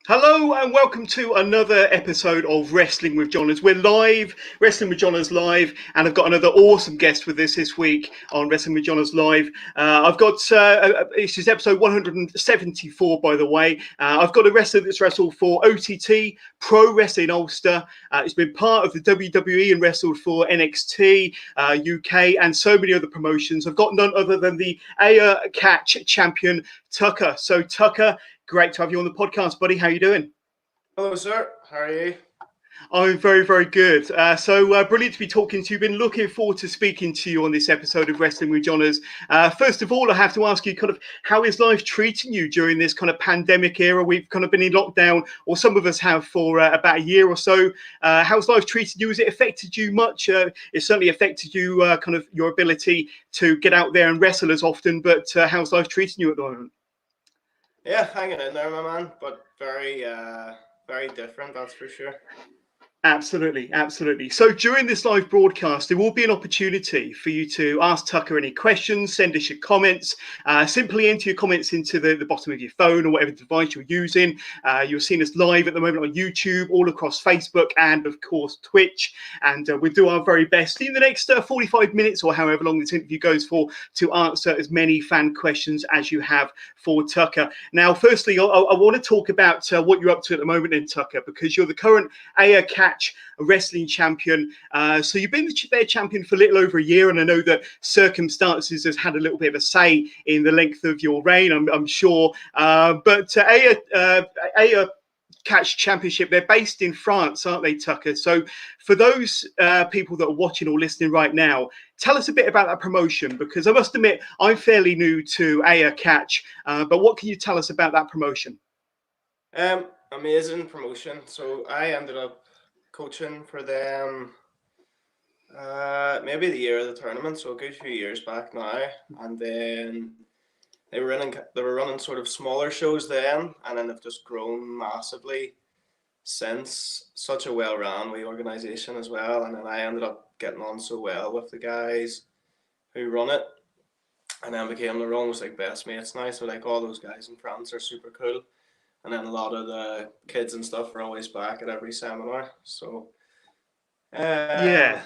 Hello and welcome to another episode of Wrestling with Johners. We're live, Wrestling with Johners live, and I've got another awesome guest with us this week on Wrestling with Johners live. I've got, this is episode 174, by the way. I've got a wrestler that's wrestled for OTT, Pro Wrestling Ulster. He's been part of the WWE and wrestled for NXT UK and so many other promotions. I've got none other than the AIR Catch champion, Tucker. So, Tucker, great to have you on the podcast, buddy. How you doing? Hello, sir. How are you? I'm very, very good. So brilliant to be talking to you. Been looking forward to speaking to you on this episode of Wrestling with Johners. First of all, I have to ask you kind of how is life treating you during this kind of pandemic era? We've kind of been in lockdown, or some of us have for about a year or so. How's life treated you? Has it affected you much? It certainly affected you, kind of your ability to get out there and wrestle as often, but how's life treating you at the moment? Yeah, hanging in there, my man, but very different, that's for sure. Absolutely, absolutely. So during this live broadcast, there will be an opportunity for you to ask Tucker any questions, send us your comments. Simply enter your comments into the bottom of your phone or whatever device you're using. You're seeing us live at the moment on YouTube, all across Facebook, and of course Twitch. And we'll do our very best in the next 45 minutes or however long this interview goes for to answer as many fan questions as you have for Tucker. Now, firstly, I want to talk about what you're up to at the moment in Tucker, because you're the current AIR Catch wrestling champion. So you've been their champion for a little over a year, and I know that circumstances has had a little bit of a say in the length of your reign, I'm sure. But AIR Catch Championship, they're based in France, aren't they, Tucker? So for those people that are watching or listening right now, tell us a bit about that promotion, because I must admit I'm fairly new to AIR Catch, but what can you tell us about that promotion? Amazing promotion. So I ended up coaching for them maybe the year of the tournament, so a good few years back now, and then they were running sort of smaller shows then, and then they've just grown massively since. Such a well-run organization as well, and then I ended up getting on so well with the guys who run it, and then became they're almost like best mates now. So like all those guys in France are super cool. And then a lot of the kids and stuff are always back at every seminar. So, Yeah.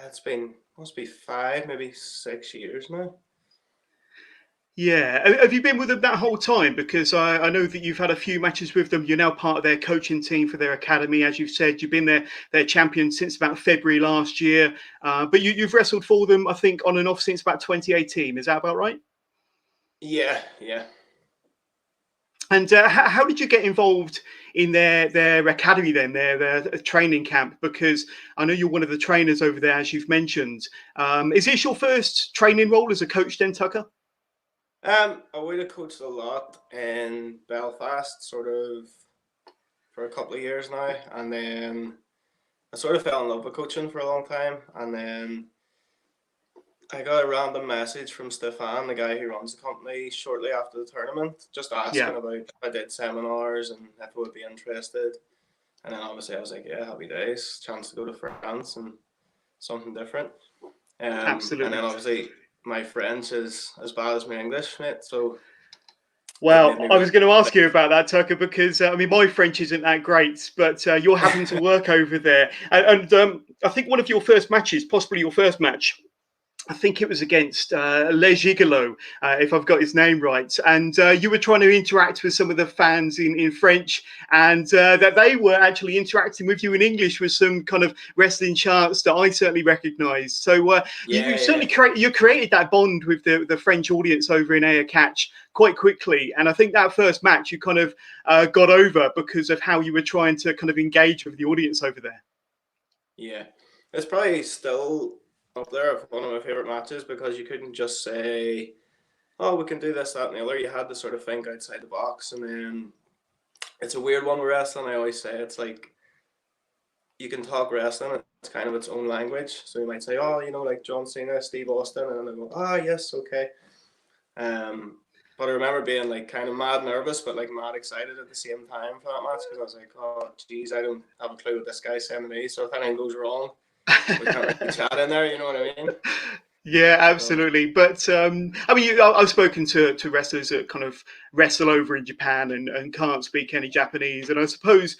It's been, must be 5, maybe 6 years now. Yeah. Have you been with them that whole time? Because I know that you've had a few matches with them. You're now part of their coaching team for their academy. As you've said, you've been their champion since about February last year. But you've wrestled for them, I think, on and off since about 2018. Is that about right? Yeah. And how did you get involved in their academy then, their training camp? Because I know you're one of the trainers over there, as you've mentioned. Is this your first training role as a coach then, Tucker? I would have coached a lot in Belfast, sort of, for a couple of years now. And then I sort of fell in love with coaching for a long time. And then I got a random message from Stefan, the guy who runs the company, shortly after the tournament, just asking about if I did seminars and if I would be interested. And then obviously I was like, yeah, happy days, chance to go to France and something different. Absolutely. And then obviously my French is as bad as my English, mate. So. Well, I was going to ask you about that, Tucker, because I mean, my French isn't that great, but you're having to work over there. And I think one of your first matches, possibly your first match, I think it was against Les Gigolo, if I've got his name right. And you were trying to interact with some of the fans in French, and that they were actually interacting with you in English with some kind of wrestling chants that I certainly recognised. So you certainly created that bond with the French audience over in AIR Catch quite quickly. And I think that first match you kind of got over because of how you were trying to kind of engage with the audience over there. Yeah, it's probably still up there of one of my favorite matches, because you couldn't just say, oh, we can do this, that, and the other. You had to sort of think outside the box. And then it's a weird one with wrestling. I always say it's like you can talk wrestling, it's kind of its own language. So you might say, oh, you know, like John Cena, Steve Austin, and then I go, ah, yes, okay. But I remember being like kind of mad nervous, but like mad excited at the same time for that match, because I was like, oh, geez, I don't have a clue what this guy's saying to me. So if anything goes wrong, we can't really chat in there, you know what I mean? Yeah, So, absolutely. But I mean, I've spoken to wrestlers that kind of wrestle over in Japan and can't speak any Japanese. And I suppose,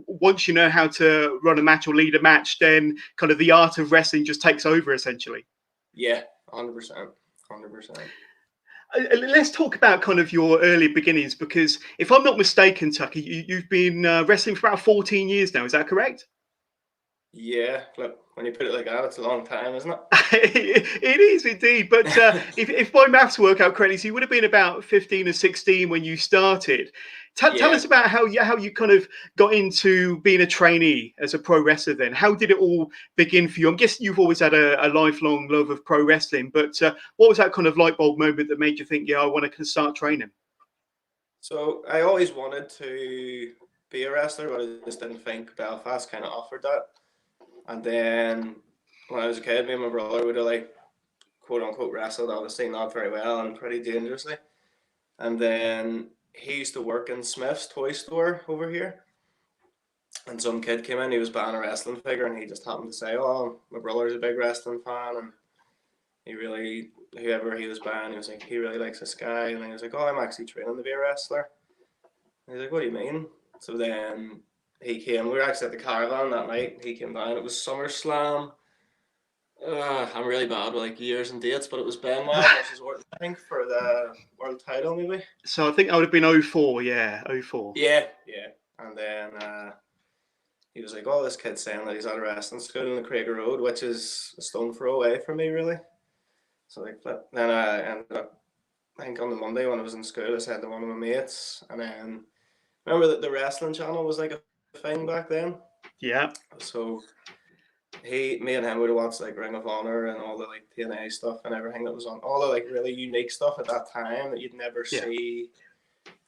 once you know how to run a match or lead a match, then kind of the art of wrestling just takes over essentially. yeah, 100%. 100%. Let's talk about kind of your early beginnings, because if I'm not mistaken, Tucker, you've been wrestling for about 14 years now. Is that correct? Yeah, look, when you put it like that, it's a long time, isn't It is indeed, but it? if my maths work out correctly, so you would have been about 15 or 16 when you started. Tell Yeah. us about how you kind of got into being a trainee as a pro wrestler. Then, how did it all begin for you? I'm guessing you've always had a lifelong love of pro wrestling, but what was that kind of light bulb moment that made you think, yeah, I want to start training? So I always wanted to be a wrestler, but I just didn't think Belfast kind of offered that. And then when I was a kid, me and my brother would have like quote unquote wrestled, obviously not very well and pretty dangerously. And then he used to work in Smith's toy store over here. And some kid came in, he was buying a wrestling figure, and he just happened to say, "Oh, my brother's a big wrestling fan, and he really, whoever he was buying, he was like, he really likes this guy." And he was like, "Oh, I'm actually training to be a wrestler." And he's like, "What do you mean?" So then he came. We were actually at the caravan that night. He came down. It was SummerSlam. I'm really bad with like years and dates, but it was Benoit versus Orton, I think, for the world title, maybe. So I think I would have been '04. Yeah, '04. Yeah, yeah. And then he was like, "Oh, this kid's saying that he's at a wrestling school in the Craig Road, which is a stone throw away from me, really." So like, then I ended up, I think on the Monday when I was in school, I said to one of my mates, and then remember that the wrestling channel was like a thing back then. Yeah, So me and him would have watched like Ring of Honor and all the like TNA stuff and everything that was on, all the like really unique stuff at that time that you'd never yeah. see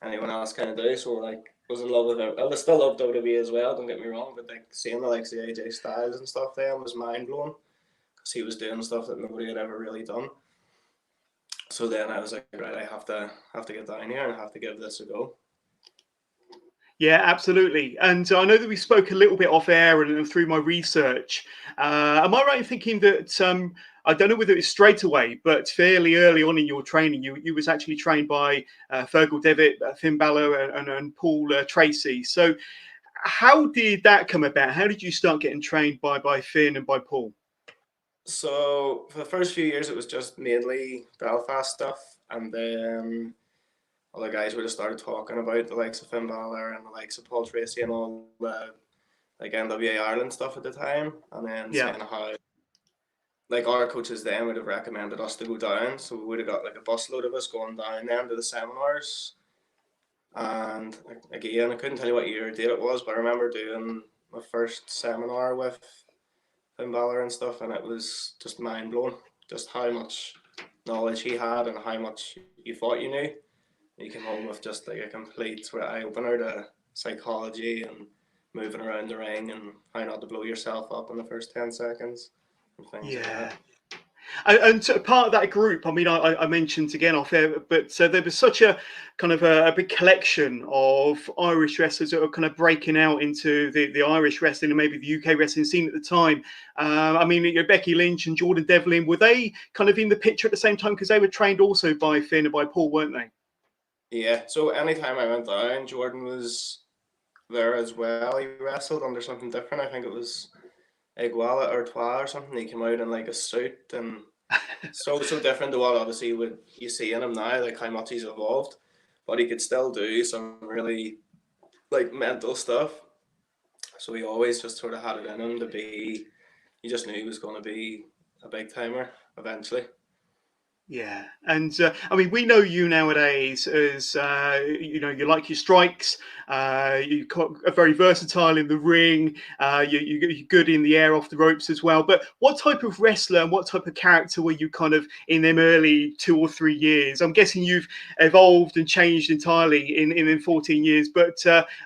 anyone else kind of do. So like was in love with it. I still love WWE as well. Don't get me wrong, but like seeing the like the AJ Styles and stuff then was mind blowing because he was doing stuff that nobody had ever really done. So then I was like, right, I have to get down here and I have to give this a go. Yeah, absolutely. And I know that we spoke a little bit off air and through my research. Am I right in thinking that I don't know whether it's straight away, but fairly early on in your training, you was actually trained by Fergal Devitt, Finn Balor, and Paul Tracy. So how did that come about? How did you start getting trained by Finn and by Paul? So for the first few years, it was just mainly Belfast stuff, and then other guys would have started talking about the likes of Finn Balor and the likes of Paul Tracy and all the like NWA Ireland stuff at the time, and then Yeah. saying how like our coaches then would have recommended us to go down, so we would have got like a busload of us going down then to the seminars. And like, again, I couldn't tell you what year or date it was, but I remember doing my first seminar with Finn Balor and stuff, and it was just mind blowing, just how much knowledge he had and how much you thought you knew. You came home with just like a complete sort of eye opener to psychology and moving around the ring and how not to blow yourself up in the first 10 seconds and things like Yeah. that. And so part of that group, I mean, I mentioned again off air, but so there was such a kind of a big collection of Irish wrestlers that were kind of breaking out into the Irish wrestling and maybe the UK wrestling scene at the time. I mean, Becky Lynch and Jordan Devlin, were they kind of in the picture at the same time? Because they were trained also by Finn and by Paul, weren't they? Yeah, so anytime I went down, Jordan was there as well. He wrestled under something different. I think it was Iguala or Trois or something. He came out in like a suit and so different to what obviously would you see in him now, like how much he's evolved. But he could still do some really like mental stuff. So he always just sort of had it in him to be. You just knew he was going to be a big timer eventually. Yeah, and I mean, we know you nowadays as you like your strikes. Are very versatile in the ring. You're good in the air, off the ropes as well. But what type of wrestler and what type of character were you kind of in them early 2 or 3 years? I'm guessing you've evolved and changed entirely in 14 years. But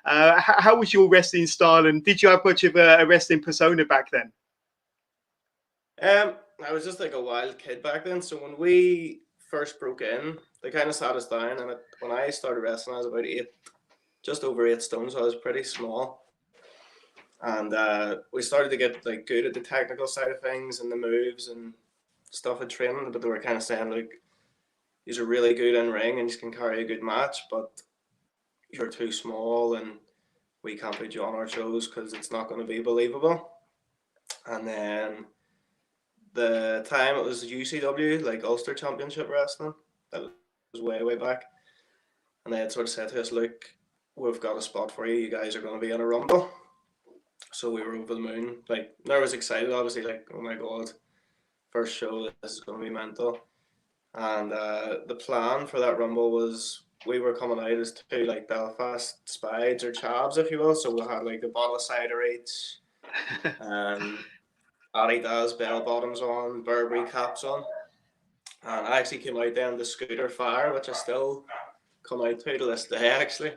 how was your wrestling style, and did you have much of a wrestling persona back then? I was just like a wild kid back then. So when we first broke in, they kind of sat us down, and when I started wrestling, I was about eight, just over 8 stone, so I was pretty small. And we started to get like good at the technical side of things and the moves and stuff at training, but they were kind of saying, look, he's a really good in ring and he can carry a good match, but you're too small and we can't put you on our shows because it's not going to be believable. And then the time it was UCW, like Ulster Championship Wrestling, that was way back. And they had sort of said to us, look, we've got a spot for you. You guys are going to be in a rumble. So we were over the moon. Like, I was excited, obviously, like, oh my God, first show, this is going to be mental. And the plan for that rumble was we were coming out as two, like, Belfast spides or chavs, if you will. So we had, like, a bottle of cider each, Adidas bell bottoms on, Burberry caps on. And I actually came out then the Scooter Fire, which I still come out to this day, actually.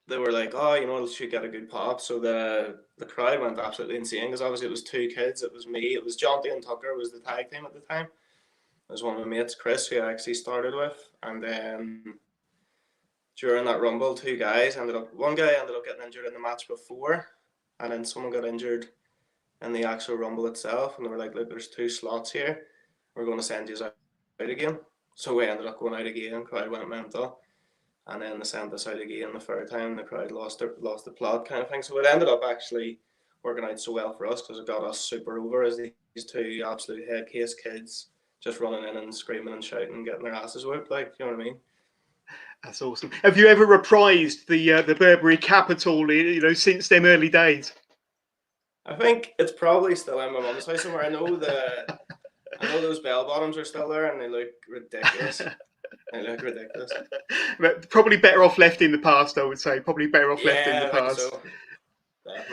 They were like, oh, you know, it should get a good pop. So the crowd went absolutely insane because obviously it was two kids. It was me. It was John and Tucker was the tag team at the time. It was one of my mates, Chris, who I actually started with. And then during that rumble, one guy ended up getting injured in the match before. And then someone got injured in the actual rumble itself. And they were like, look, there's 2 slots here. We're going to send you out again. So we ended up going out again. Crowd went mental. And then they sent us out again the third time. The crowd lost the plot kind of thing. So it ended up actually working out so well for us because it got us super over as these 2 absolute head case kids just running in and screaming and shouting and getting their asses whipped. Like, you know what I mean? That's awesome. Have you ever reprised the Burberry cap at all, you know, since them early days? I think it's probably still in my mum's house somewhere. I know those bell bottoms are still there and they look ridiculous. They look ridiculous. But probably better off left in the past, I would say. Probably better off left in the past. So.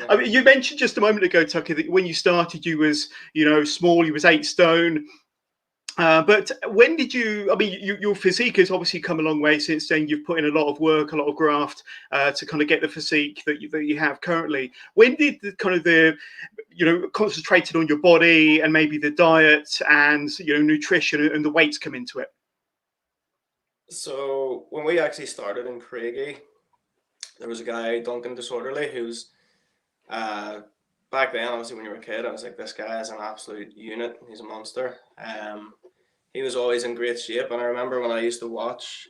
I mean, you mentioned just a moment ago, Tucker, that when you started, you was, you know, small. You was 8 stone. But when did you? I mean, your physique has obviously come a long way since then. You've put in a lot of work, a lot of graft to kind of get the physique that you have currently. When did the you know, concentrated on your body and maybe the diet and, you know, nutrition and the weights come into it? So when we actually started in Craigie, there was a guy, Duncan Disorderly, who's back then, obviously when you were a kid, I was like, this guy is an absolute unit. He's a monster. He was always in great shape, and I remember when I used to watch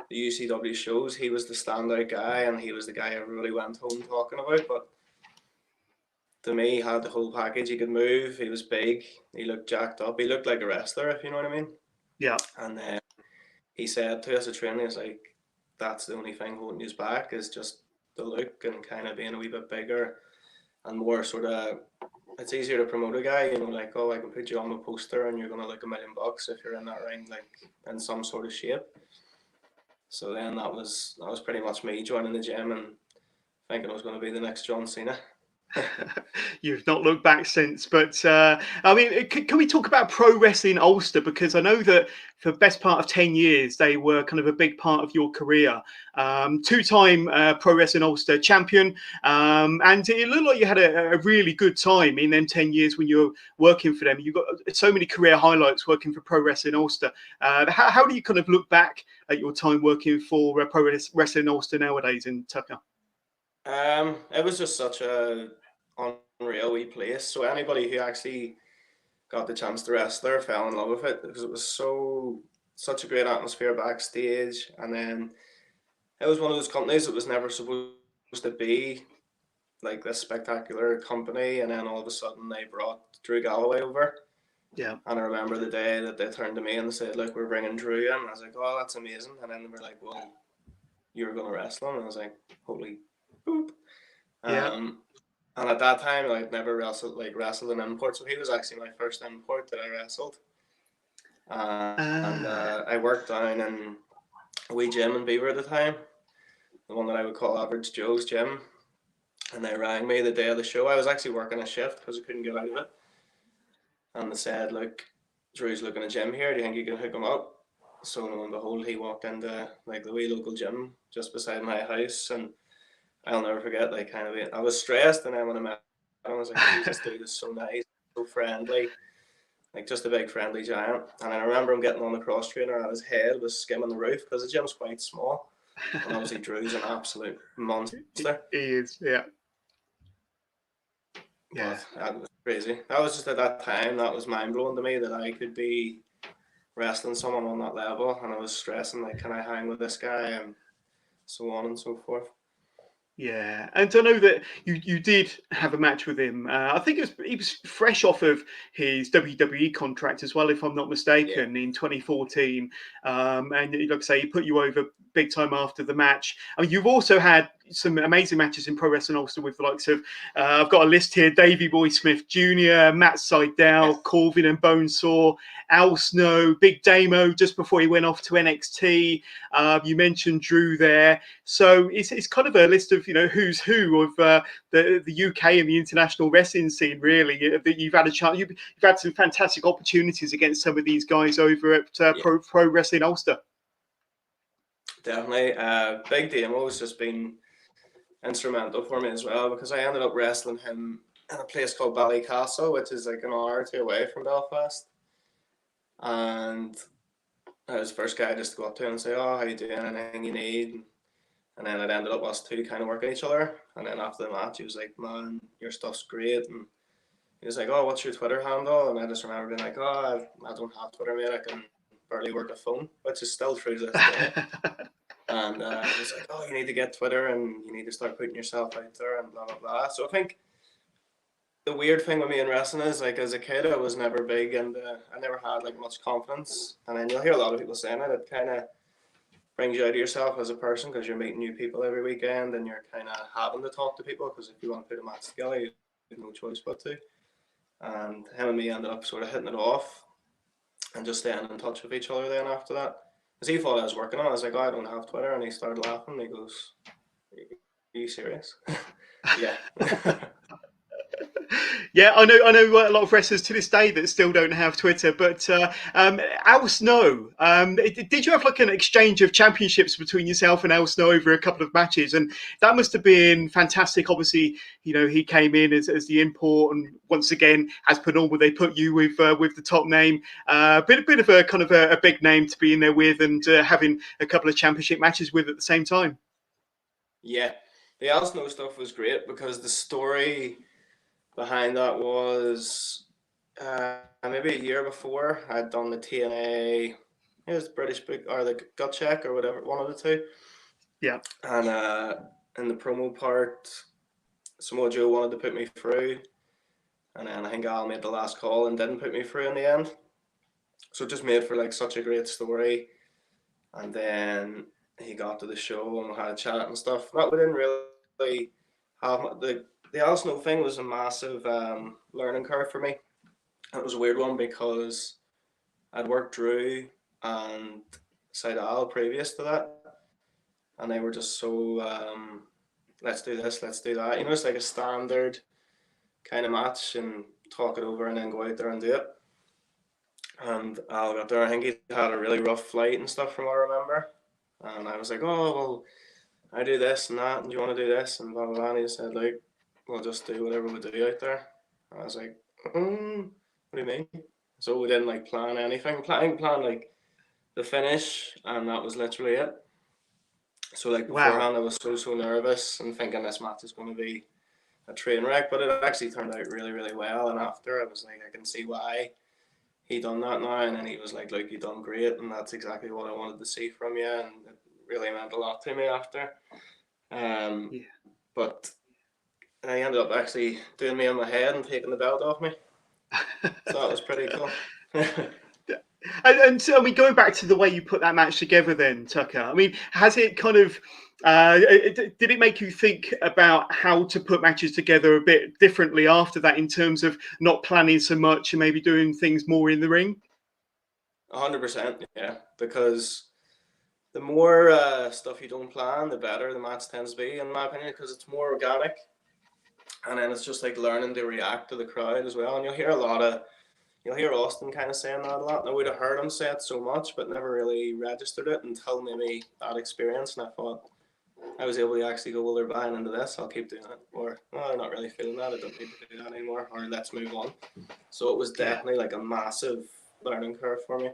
the UCW shows, he was the standout guy, and he was the guy everybody went home talking about. But to me, he had the whole package. He could move. He was big. He looked jacked up. He looked like a wrestler, if you know what I mean. Yeah. And then he said to us at training, he's like, that's the only thing holding you back is just the look and kind of being a wee bit bigger and more sort of, it's easier to promote a guy, you know, like, oh, I can put you on a poster and you're going to look $1 million if you're in that ring, like in some sort of shape. So then that was pretty much me joining the gym and thinking I was going to be the next John Cena. You've not looked back since, but I mean, can we talk about pro wrestling Ulster? Because I know that for the best part of 10 years, they were kind of a big part of your career. 2-time pro wrestling Ulster champion, and it looked like you had a really good time in them 10 years when you were working for them. You got so many career highlights working for pro wrestling Ulster. How do you kind of look back at your time working for pro wrestling Ulster nowadays in Tucker? It was just such a unreal wee place. So anybody who actually got the chance to wrestle there fell in love with it because it was such a great atmosphere backstage. And then it was one of those companies that was never supposed to be like this spectacular company, and then all of a sudden they brought Drew Galloway over. Yeah. And I remember the day that they turned to me and they said, look, we're bringing Drew in. And I was like, oh, that's amazing. And then they were like, well, you're going to wrestle him. And I was like, holy boop. Yeah. And at that time, I'd never wrestled an import, so he was actually my first import that I wrestled. And I worked down in a wee gym in Beaver at the time, the one that I would call Average Joe's gym. And they rang me the day of the show. I was actually working a shift because I couldn't get out of it. And they said, look, Drew's looking at a gym here. Do you think you can hook him up? So lo and behold, he walked into like the wee local gym just beside my house, and I'll never forget, like, kind of, I was stressed, and then when I met him, I was like, Jesus, dude is so nice, so friendly, like, just a big friendly giant. And I remember him getting on the cross trainer, and his head was skimming the roof, because the gym's quite small, and obviously Drew's an absolute monster. He is, yeah. Yeah. But crazy. That was just at that time, that was mind blowing to me that I could be wrestling someone on that level, and I was stressing like, can I hang with this guy, and so on and so forth. Yeah, and I know that you did have a match with him. I think he was fresh off of his WWE contract as well, if I'm not Yeah. mistaken, in 2014. And like I say, he put you over big time after the match. I mean, you've also had some amazing matches in Pro Wrestling Ulster with the likes of, I've got a list here: Davey Boy Smith Jr., Matt Yeah. Sydal, Corvin and Bonesaw, Al Snow, Big Damo just before he went off to NXT. You mentioned Drew there. So it's kind of a list of who's who of the UK and the international wrestling scene. Really, that you've had a chance. You've had some fantastic opportunities against some of these guys over at Yeah. Pro Wrestling Ulster. Definitely. Big Damo has just been instrumental for me as well, because I ended up wrestling him in a place called Ballycastle, which is like an hour or two away from Belfast. And I was the first guy just to go up to him and say, "Oh, how you doing? Anything you need?" And then it ended up us two kind of working each other. And then after the match, he was like, "Man, your stuff's great." And he was like, "Oh, what's your Twitter handle?" And I just remember being like, "Oh, I don't have Twitter, mate. I can barely work a phone," which is still true to this day. And he was like, "Oh, you need to get Twitter and you need to start putting yourself out there and blah, blah, blah." So I think the weird thing with me in wrestling is, like, as a kid, I was never big, and I never had like much confidence. And then you'll hear a lot of people saying it. It kind of brings you out of yourself as a person, because you're meeting new people every weekend and you're kind of having to talk to people, because if you want to put a match together, you have no choice but to. And him and me ended up sort of hitting it off and just staying in touch with each other then after that. Because he thought I was working on it. I was like, "Oh, I don't have Twitter." And he started laughing. And he goes, "Are you serious?" Yeah. Yeah, I know a lot of wrestlers to this day that still don't have Twitter. But Al Snow, did you have like an exchange of championships between yourself and Al Snow over a couple of matches? And that must have been fantastic. Obviously, he came in as the import, and once again, as per normal, they put you with the top name. Bit of a kind of a big name to be in there with, and having a couple of championship matches with at the same time. Yeah. The Al Snow stuff was great, because the story behind that was maybe a year before I'd done the TNA, it was British Big, or the Gut Check or whatever, one of the two. Yeah. And in the promo part, Samoa Joe wanted to put me through, and then I think Al made the last call and didn't put me through in the end. So it just made for like such a great story. And then he got to the show and we had a chat and stuff. But we didn't really have the Al Snow thing was a massive learning curve for me. It was a weird one, because I'd worked Drew and Sydal previous to that, and they were just so let's do this, let's do that. It's like a standard kind of match, and talk it over and then go out there and do it. And Al got there. I think he had a really rough flight and stuff, from what I remember. And I was like, "Oh, well, I do this and that, and do you want to do this?" And blah, blah, blah. And he said, like, "We'll just do whatever we do out there." And I was like, "What do you mean?" So we didn't like plan anything. Plan like the finish, and that was literally it. So like Wow. beforehand, I was so nervous and thinking this match is going to be a train wreck, but it actually turned out really, really well. And after, I was like, I can see why he done that now. And then he was like, "Look, you done great, and that's exactly what I wanted to see from you." And it really meant a lot to me after. Yeah. But I ended up actually doing me on my head and taking the belt off me. So that was pretty cool. And so, I mean, going back to the way you put that match together, then Tucker. I mean, has it kind of did it make you think about how to put matches together a bit differently after that, in terms of not planning so much and maybe doing things more in the ring? 100%, yeah. Because the more stuff you don't plan, the better the match tends to be, in my opinion, because it's more organic. And then it's just like learning to react to the crowd as well. And you'll hear Austin kind of saying that a lot. And I would have heard him say it so much, but never really registered it until maybe that experience. And I thought, I was able to actually go, "Well, they're buying into this, I'll keep doing it." Or, "Oh, they're not really feeling that, I don't need to do that anymore." Or, "Let's move on." So it was Yeah. definitely like a massive learning curve for me.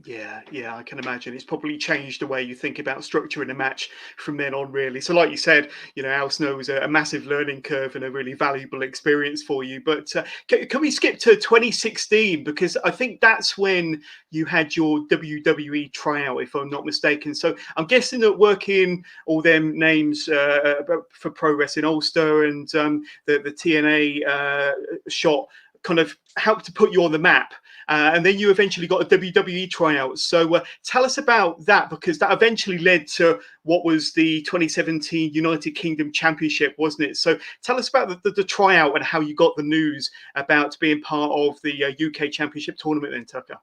Yeah, I can imagine. It's probably changed the way you think about structuring a match from then on, really. So, like you said, Al Snow was a massive learning curve and a really valuable experience for you. But can we skip to 2016? Because I think that's when you had your WWE tryout, if I'm not mistaken. So, I'm guessing that working all them names for Pro Wrestling Ulster and the TNA shot kind of helped to put you on the map. And then you eventually got a WWE tryout. So tell us about that, because that eventually led to what was the 2017 United Kingdom Championship, wasn't it? So tell us about the tryout and how you got the news about being part of the UK Championship tournament then, Tucker.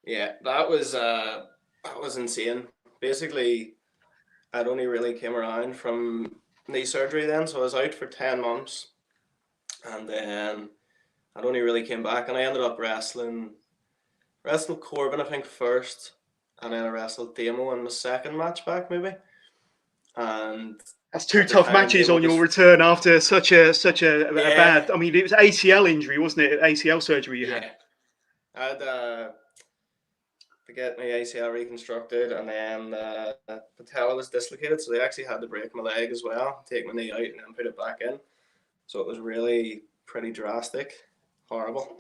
Yeah, that was insane. Basically, I'd only really came around from knee surgery then, so I was out for 10 months. And then I'd only really came back, and I ended up wrestling Corbin, I think, first, and then I wrestled Damo in the second match back, maybe. And that's two tough matches on your return after such a bad. I mean, it was ACL injury, wasn't it? ACL surgery you had. I had to get my ACL reconstructed, and then patella was dislocated, so they actually had to break my leg as well, take my knee out, and then put it back in. So it was really pretty drastic, horrible.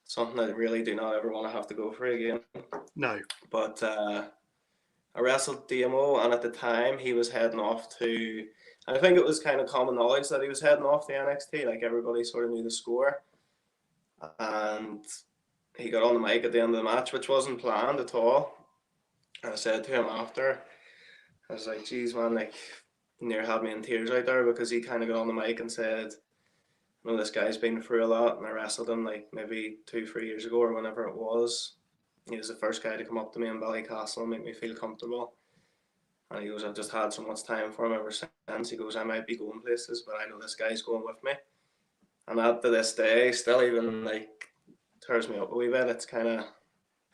Something I really do not ever want to have to go through again. No. But I wrestled Damo, and at the time he was heading off to, and I think it was kind of common knowledge that he was heading off to NXT, like everybody sort of knew the score. And he got on the mic at the end of the match, which wasn't planned at all. And I said to him after, I was like, geez, man, like, near had me in tears out there, because he kind of got on the mic and said, this guy's been through a lot, and I wrestled him like maybe 2-3 years ago or whenever it was. He was the first guy to come up to me in Ballycastle and make me feel comfortable. And he goes, I've just had so much time for him ever since. He goes, I might be going places, but I know this guy's going with me. And that, to this day, still even like tears me up a wee bit. It's kind of,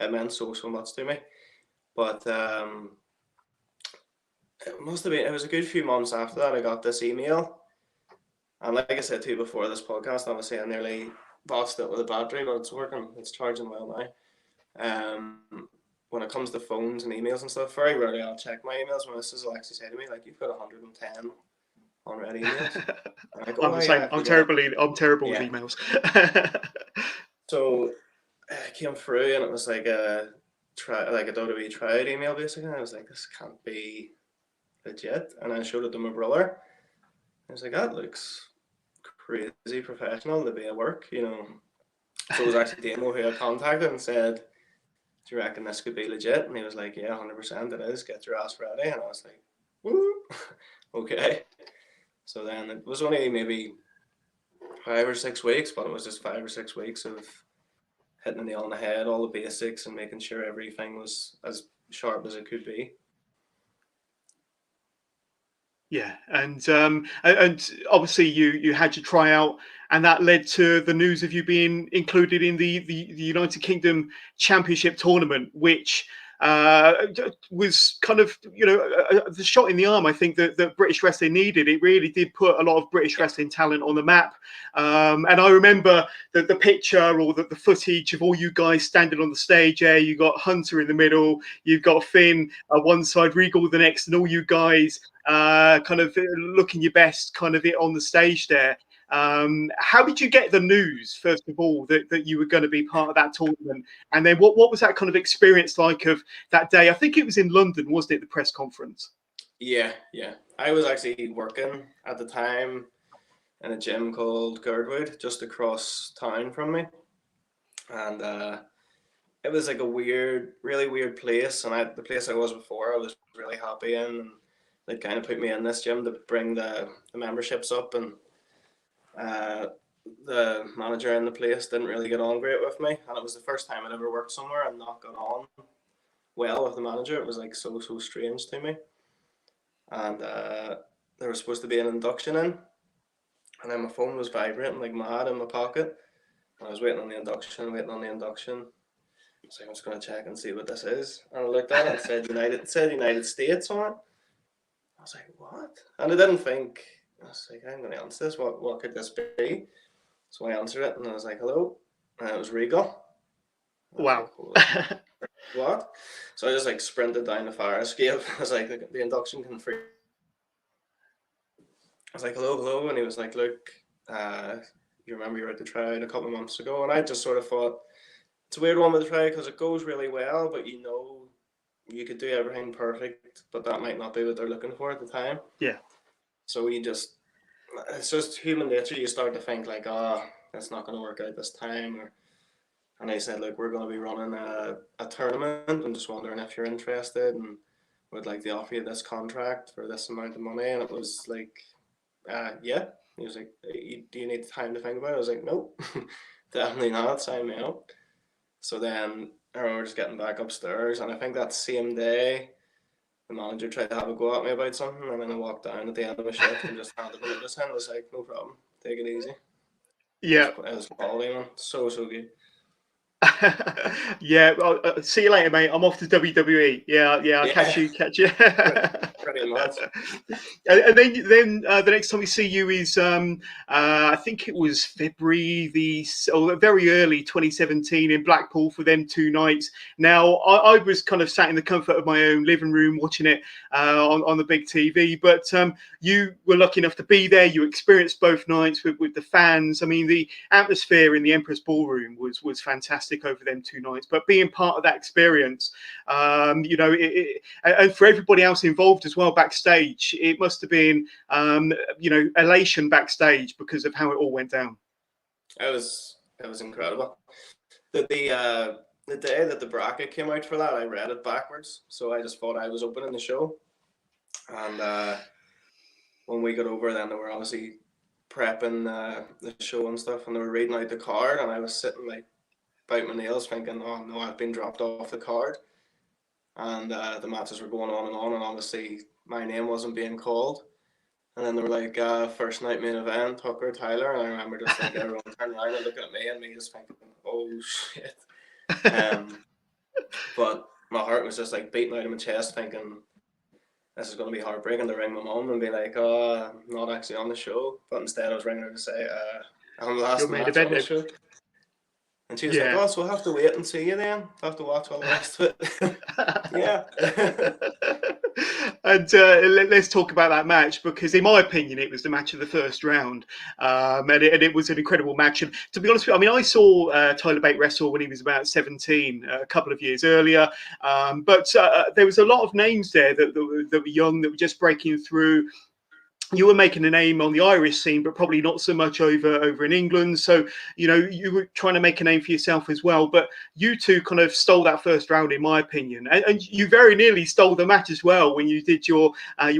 it meant so much to me. But it must have been, it was a good few months after that I got this email. And like I said to you before this podcast, obviously I nearly lost it with a battery, but it's working. It's charging well now. When it comes to phones and emails and stuff, very rarely I'll check my emails. My missus will actually say to me, like, you've got 110 unread emails. I'm like, I'm the same. I'm terrible with emails. So I came through, and it was like a WWE tryout email, basically. And I was like, this can't be legit. And I showed it to my brother. I was like, that looks crazy professional to be at work, So it was actually Damo who I contacted and said, do you reckon this could be legit? And he was like, yeah, 100% it is. Get your ass ready. And I was like, woo, okay. So then it was only maybe 5 or 6 weeks, but it was just 5 or 6 weeks of hitting the nail on the head, all the basics, and making sure everything was as sharp as it could be. Yeah, and obviously you had your tryout, and that led to the news of you being included in the United Kingdom Championship tournament, which was kind of the shot in the arm. I think that British wrestling needed. It really did put a lot of British wrestling talent on the map. And I remember the picture or the footage of all you guys standing on the stage there. You got Hunter in the middle, you've got Finn one side, Regal the next, and all you guys kind of looking your best kind of on the stage there. How did you get the news, first of all, that you were going to be part of that tournament? And then what was that kind of experience like of that day? I think it was in London, wasn't it, the press conference? Yeah. I was actually working at the time in a gym called Girdwood, just across town from me. And it was like a really weird place. And the place I was before, I was really happy in. And they kind of put me in this gym to bring the memberships up. And the manager in the place didn't really get on great with me. And it was the first time I'd ever worked somewhere and not got on well with the manager. It was like so strange to me. And there was supposed to be an induction in. And then my phone was vibrating like mad in my pocket. And I was waiting on the induction. I was like, I'm just going to check and see what this is. And I looked at it and it said United States on it. I was like, what? And I didn't think, I was like, I'm going to answer this. What could this be? So I answered it and I was like, hello. And it was Regal. Wow. Like, what? So I just like sprinted down the fire escape. I was like, the induction can free. I was like, hello, hello. And he was like, look, you remember you were at the tryout a couple of months ago? And I just sort of thought, it's a weird one with the tryout because it goes really well, but you know, you could do everything perfect, but that might not be what they're looking for at the time. Yeah. So it's just human nature. You start to think like, oh, that's not going to work out this time. And I said, look, we're going to be running a tournament. I'm just wondering if you're interested and would like to offer you this contract for this amount of money. And it was like, yeah. He was like, do you need time to think about it? I was like, nope, definitely not. Sign me up. So then I remember just getting back upstairs, and I think that same day, the manager tried to have a go at me about something, and then I walked down at the end of my shift and just handed him this hand. I was like, no problem, take it easy. Yeah. It was quality, man. So good. Yeah, well, see you later, mate. I'm off to WWE. Yeah, I'll catch you. Pretty much. And then the next time we see you is I think it was February very early 2017 in Blackpool for them 2 nights. Now I was kind of sat in the comfort of my own living room watching it on the big TV, but you were lucky enough to be there. You experienced both nights with the fans. I mean, the atmosphere in the Empress Ballroom was fantastic over them 2 nights. But being part of that experience, you know, and for everybody else involved as well backstage, it must have been, you know, elation backstage because of how it all went down. It was incredible. The day that the bracket came out for that, I read it backwards, so I just thought I was opening the show. And when we got over, then they were obviously prepping the show and stuff, and they were reading out the card, and I was sitting like bite my nails thinking, oh no, I've been dropped off the card. And the matches were going on, and obviously my name wasn't being called. And then they were like, first night main event, Tucker, Tyler. And I remember just like everyone turning around and looking at me, and me just thinking, oh shit. But my heart was just like beating out of my chest, thinking this is going to be heartbreaking to ring my mom and be like, oh, I'm not actually on the show. But instead, I was ringing her to say, I'm the last match on the show. And she was like, oh, so we'll have to wait and see you then. I'll have to watch all the rest of it. Yeah. And let's talk about that match, because in my opinion it was the match of the first round, and it was an incredible match. And to be honest with you, I mean, I saw Tyler Bate wrestle when he was about 17 a couple of years earlier, but there was a lot of names there that were young, that were just breaking through. You were making a name on the Irish scene, but probably not so much over in England. So, you know, you were trying to make a name for yourself as well. But you two kind of stole that first round, in my opinion. And you very nearly stole the match as well when you did your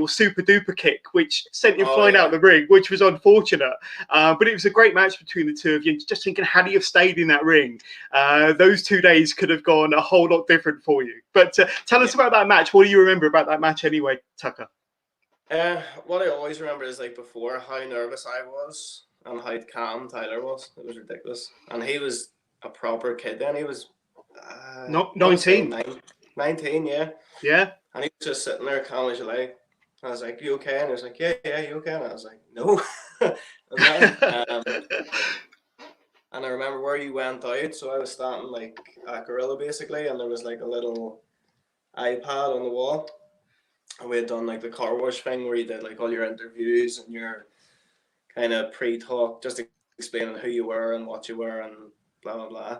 super duper kick, which sent you flying out the ring, which was unfortunate. But it was a great match between the two of you. Just thinking, had you have stayed in that ring, those 2 days could have gone a whole lot different for you. But tell us about that match. What do you remember about that match anyway, Tucker? What I always remember is like before how nervous I was and how calm Tyler was. It was ridiculous, and he was a proper kid then. He was not 19. 19, yeah. Yeah. And he was just sitting there calm as you like. I was like, "You okay?" And he was like, "Yeah, you okay?" And I was like, "No." And I remember where you went out, so I was standing like a gorilla basically, and there was like a little iPad on the wall. And we had done like the car wash thing where you did like all your interviews and your kind of pre-talk, just explaining who you were and what you were and blah blah blah.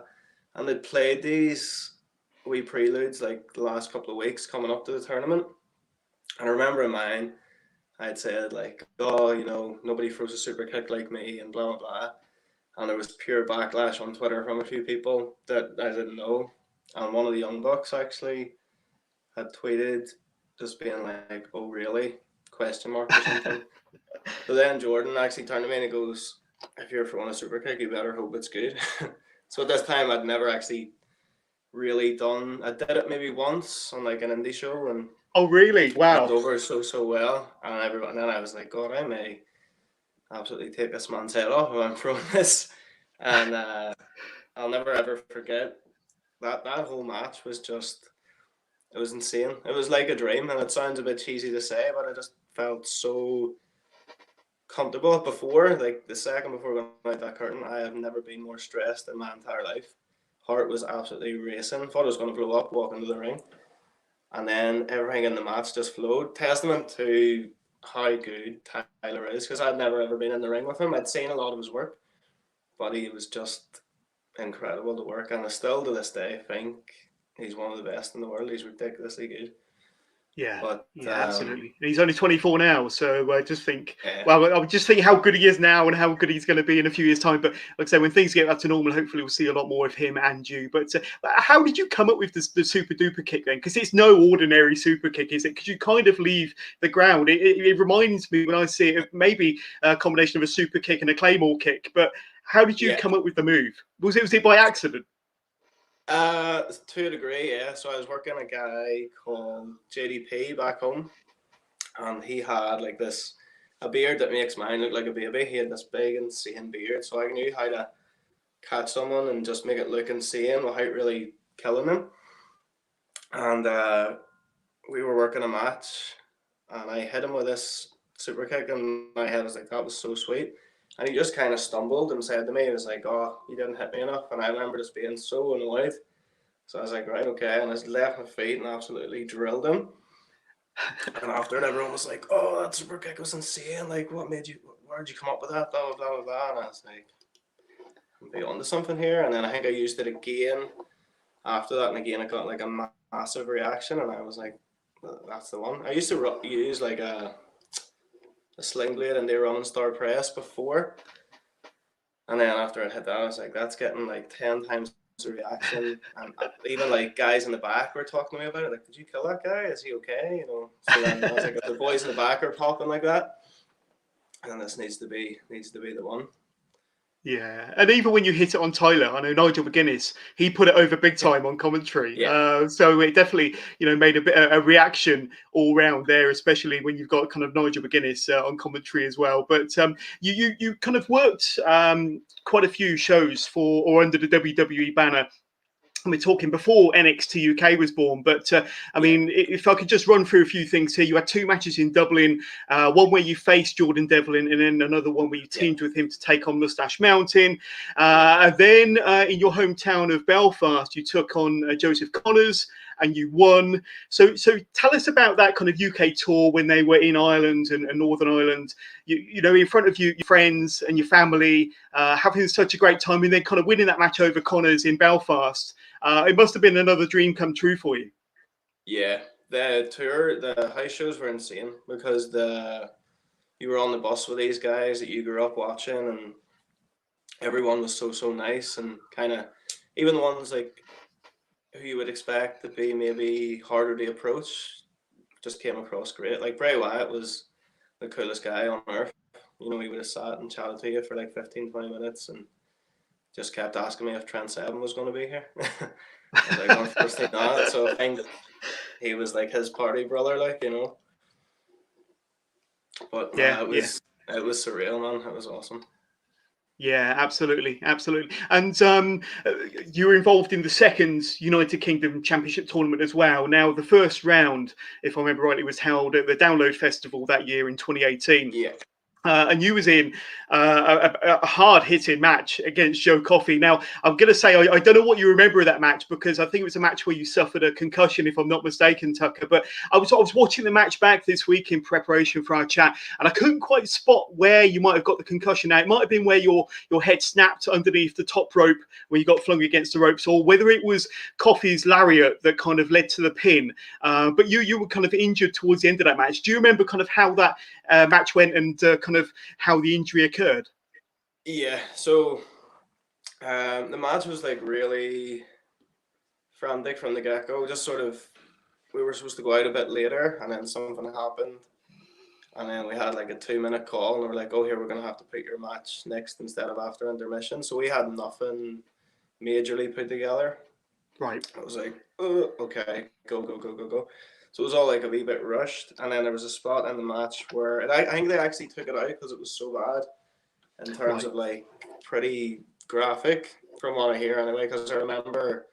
And they played these wee preludes like the last couple of weeks coming up to the tournament. And I remember in mine, I'd said like, oh, you know, nobody throws a super kick like me and blah blah blah. And there was pure backlash on Twitter from a few people that I didn't know. And one of the Young Bucks actually had tweeted just being like, oh really? Question mark or something. So then Jordan actually turned to me and he goes, if you're throwing a super kick, you better hope it's good. So at this time I'd never actually really done, I did it maybe once on like an indie show, and oh really? Wow. it went over so well, and then I was like, God, I may absolutely take this man's head off if I'm throwing this. And I'll never ever forget that whole match was just, it was insane. It was like a dream, and it sounds a bit cheesy to say, but I just felt so comfortable before. Like the second before going out that curtain, I have never been more stressed in my entire life. heart was absolutely racing. Thought I was going to blow up walking to the ring. And then everything in the match just flowed. Testament to how good Tyler is, because I'd never ever been in the ring with him. I'd seen a lot of his work, but he was just incredible to work. And I still to this day think he's one of the best in the world. He's ridiculously good. Yeah, But yeah, absolutely. And he's only 24 now, so I just think, yeah. well, I would just think how good he is now and how good he's going to be in a few years' time. But like I say, when things get back to normal, hopefully we'll see a lot more of him and you. But how did you come up with the super duper kick then? Because it's no ordinary super kick, is it? Because you kind of leave the ground. It reminds me when I see it, maybe a combination of a super kick and a claymore kick. But how did you come up with the move? Was it by accident? To a degree, yeah. So I was working a guy called JDP back home, and he had like a beard that makes mine look like a baby. He had this big insane beard, so I knew how to catch someone and just make it look insane without really killing them. And we were working a match, and I hit him with this super kick, and my head was like, that was so sweet. And he just kind of stumbled and said to me, he was like, oh, you didn't hit me enough. And I remember just being so annoyed. So I was like, right, okay. And I just left my feet and absolutely drilled him. And after it, everyone was like, oh, that super kick was insane. Like, what made you, where'd you come up with that? Blah, blah, blah, blah, blah. And I was like, I'm be onto something here. And then I think I used it again after that. And again, I got like a massive reaction. And I was like, that's the one. I used to use like a sling blade and the Running Star press before. And then after I hit that, I was like, that's getting like 10 times the reaction. And even like guys in the back were talking to me about it. Like, did you kill that guy? Is he okay? You know. So then I was like, if the boys in the back are popping like that, and this needs to be the one. Yeah, and even when you hit it on Tyler, I know Nigel McGuinness, he put it over big time on commentary. Yeah. So it definitely, made a reaction all round there, especially when you've got kind of Nigel McGuinness on commentary as well. But you kind of worked quite a few shows for or under the WWE banner. We're talking before NXT UK was born, but I mean, if I could just run through a few things here. You had 2 matches in Dublin, one where you faced Jordan Devlin, and then another one where you teamed with him to take on Moustache Mountain. And then in your hometown of Belfast, you took on Joseph Connors, and you won. So tell us about that kind of UK tour when they were in Ireland and Northern Ireland. You know, in front of your friends and your family, having such a great time, and then kind of winning that match over Connors in Belfast. It must have been another dream come true for you. Yeah, the tour, the house shows were insane because you were on the bus with these guys that you grew up watching, and everyone was so nice, and kind of even the ones like who you would expect to be maybe harder to approach just came across great. Like Bray Wyatt was the coolest guy on earth. You know, he would have sat and chatted to you for like 15-20 minutes and just kept asking me if Trent Seven was going to be here. I was like, unfortunately not. So I think he was like his party brother, like, you know. But it was surreal, man. It was awesome. Yeah, absolutely. And you were involved in the second United Kingdom Championship tournament as well. Now, the first round, if I remember rightly, was held at the Download Festival that year in 2018. Yeah. And you was in a hard-hitting match against Joe Coffey. Now, I'm going to say I don't know what you remember of that match, because I think it was a match where you suffered a concussion, if I'm not mistaken, Tucker. But I was watching the match back this week in preparation for our chat, and I couldn't quite spot where you might have got the concussion. Now, it might have been where your head snapped underneath the top rope where you got flung against the ropes, or whether it was Coffey's lariat that kind of led to the pin. But you were kind of injured towards the end of that match. Do you remember kind of how that match went and kind of how the injury occurred? Yeah, so the match was like really frantic from the get-go. Just sort of, we were supposed to go out a bit later, and then something happened, and then we had like a 2-minute call, and we were like, oh, here, we're going to have to put your match next instead of after intermission. So we had nothing majorly put together. Right. I was like, oh, okay, go. So it was all like a wee bit rushed, and then there was a spot in the match where I think they actually took it out because it was so bad in terms of like pretty graphic from what I hear anyway. Because I remember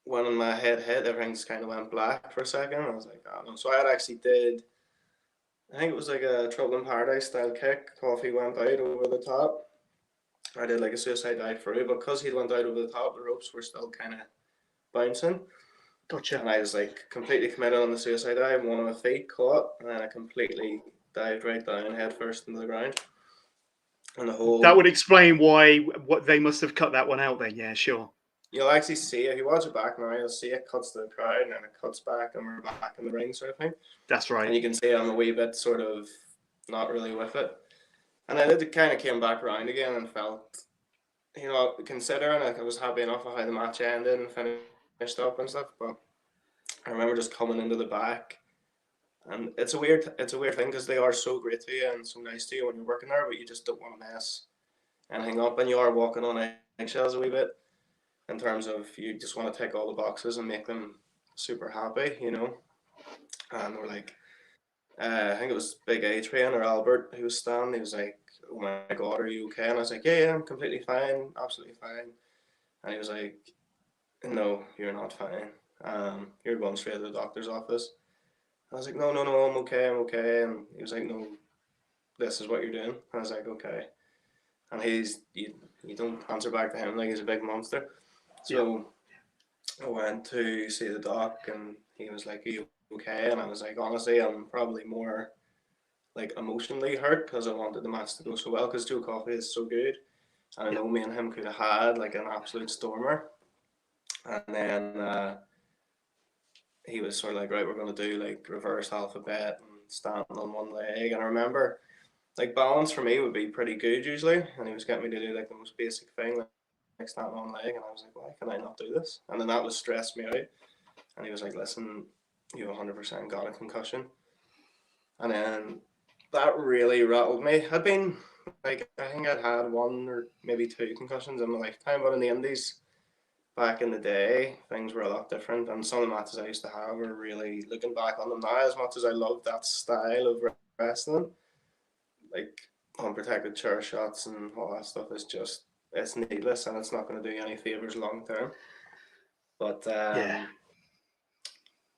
when my head hit, everything just kind of went black for a second. I was like, oh no. So I had actually did, I think it was like a Trouble in Paradise style kick. Coffey went out over the top, I did like a suicide dive through, but because he went out over the top, the ropes were still kind of bouncing. Gotcha. And I was like completely committed on the suicide dive. One of my feet caught, and then I completely dived right down head first into the ground. And the That whole, would explain why what they must have cut that one out then. Yeah, sure. you'll actually see, if you watch it back now, you'll see it cuts to the crowd and then it cuts back and we're back in the ring sort of thing. That's right. And you can see I'm a wee bit sort of not really with it. And then it kind of came back around again and felt, you know, considering like I was happy enough with how the match ended and finished up and stuff, but I remember just coming into the back, and it's a weird thing because they are so great to you and so nice to you when you're working there, but you just don't want to mess anything up, and you are walking on eggshells a wee bit in terms of you just want to tick all the boxes and make them super happy, you know. And we're like, I think it was Big Adrian or Albert who was standing. He was like, "Oh my God, are you okay?" And I was like, "Yeah, I'm completely fine, absolutely fine." And he was like, "No, you're not fine. You're going straight to the doctor's office." I was like, "No, no, no, I'm okay, I'm okay." And he was like, "No, this is what you're doing." I was like, "Okay." And you don't answer back to him like he's a big monster. So I went to see the doc, and he was like, "Are you okay?" And I was like, "Honestly, I'm probably more like emotionally hurt because I wanted the match to go so well because Joe Coffey is so good, and I know me and him could have had like an absolute stormer." And then he was sort of like, "Right, we're going to do like reverse alphabet and standing on one leg." And I remember like balance for me would be pretty good usually, and he was getting me to do like the most basic thing, like standing on one leg, and I was like, "Why can I not do this?" And then that was stressed me out. And he was like, "Listen, you 100% got a concussion." And then that really rattled me. I'd been like, I think I'd had one or maybe two concussions in my lifetime, but in the Indies back in the day, things were a lot different. And some of the matches I used to have were really, looking back on them now, as much as I love that style of wrestling, like unprotected chair shots and all that stuff is just, it's needless and it's not going to do you any favors long term. But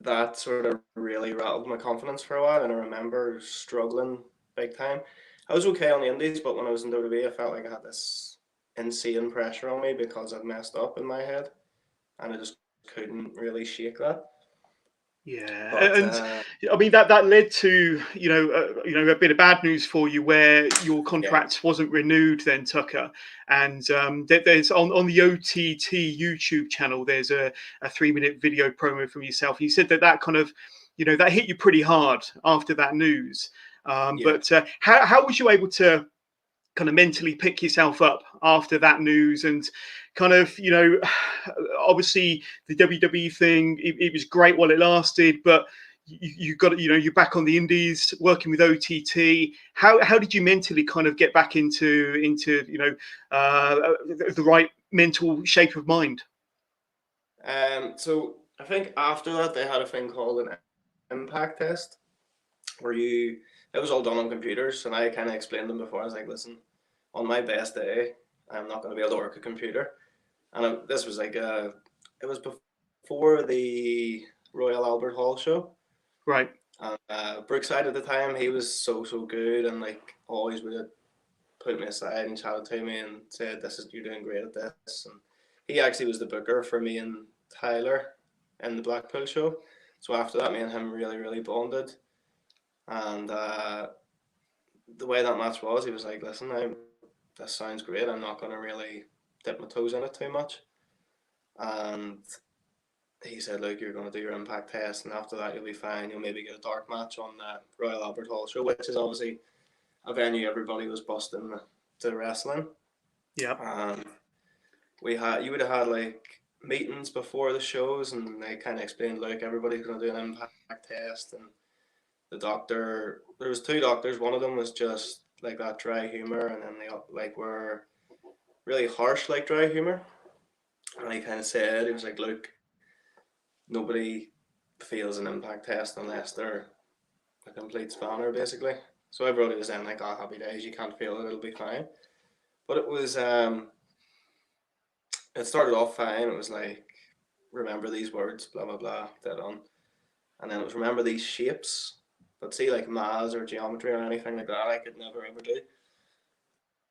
that sort of really rattled my confidence for a while, and I remember struggling big time. I was okay on the Indies, but when I was in WWE, I felt like I had this insane pressure on me because I'd messed up in my head, and I just couldn't really shake that. Yeah, But and I mean that led to a bit of bad news for you where your yeah, contract wasn't renewed then, Tucker. And there's on the OTT YouTube channel there's a 3-minute video promo from yourself. You said that kind of that hit you pretty hard after that news. yeah. But how was you able to kind of mentally pick yourself up after that news and kind of obviously the WWE thing, it was great while it lasted, but you got you're back on the indies working with OTT. How did you mentally kind of get back into the right mental shape of mind? So I think after that they had a thing called an impact test where it was all done on computers, and I kind of explained them before. I was like, "Listen, on my best day, I'm not going to be able to work a computer." And this was like it was before the Royal Albert Hall show. Right. And Brookside at the time, he was so good, and like always would have put me aside and chatted to me and said, "This is you're doing great at this." And he actually was the booker for me and Tyler in the Blackpool show. So after that, me and him really bonded. And the way that match was, he was like, "Listen, this sounds great. I'm not going to really dip my toes in it too much." And he said, "Look, you're going to do your impact test, and after that, you'll be fine. You'll maybe get a dark match on the Royal Albert Hall show," which is obviously a venue everybody was busting to wrestling. Yeah. And you would have had like meetings before the shows, and they kind of explained, "Look, everybody's going to do an impact test," and the doctor. There was two doctors. One of them was just like that dry humor, and then they like were really harsh like dry humor. And he kind of said, he was like, "Look, nobody fails an impact test unless they're a complete spanner, basically." So everybody was saying like, "Oh, happy days, you can't fail it, it'll be fine." But it was it started off fine. It was like, "Remember these words, blah blah blah, dead on." And then it was, "Remember these shapes." But see, like maths or geometry or anything like that, I could never ever do.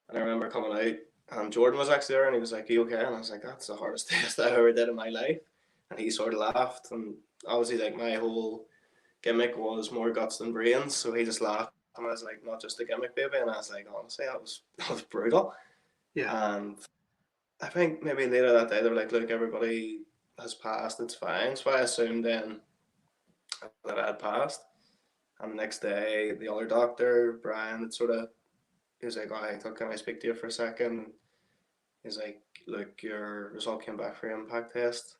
And I remember coming out And Jordan was actually there, and he was like, "Are you okay?" And I was like, "That's the hardest test I ever did in my life." And he sort of laughed, and obviously, like, my whole gimmick was more guts than brains, so he just laughed, and I was like, "Not just a gimmick, baby." And I was like, honestly, that was brutal. Yeah. And I think maybe later that day they were like, "Look, everybody has passed, it's fine." So I assumed then that I had passed. And the next day, the other doctor, Brian, he was like, "All right, can I speak to you for a second?" He's like, "Look, your result came back for your impact test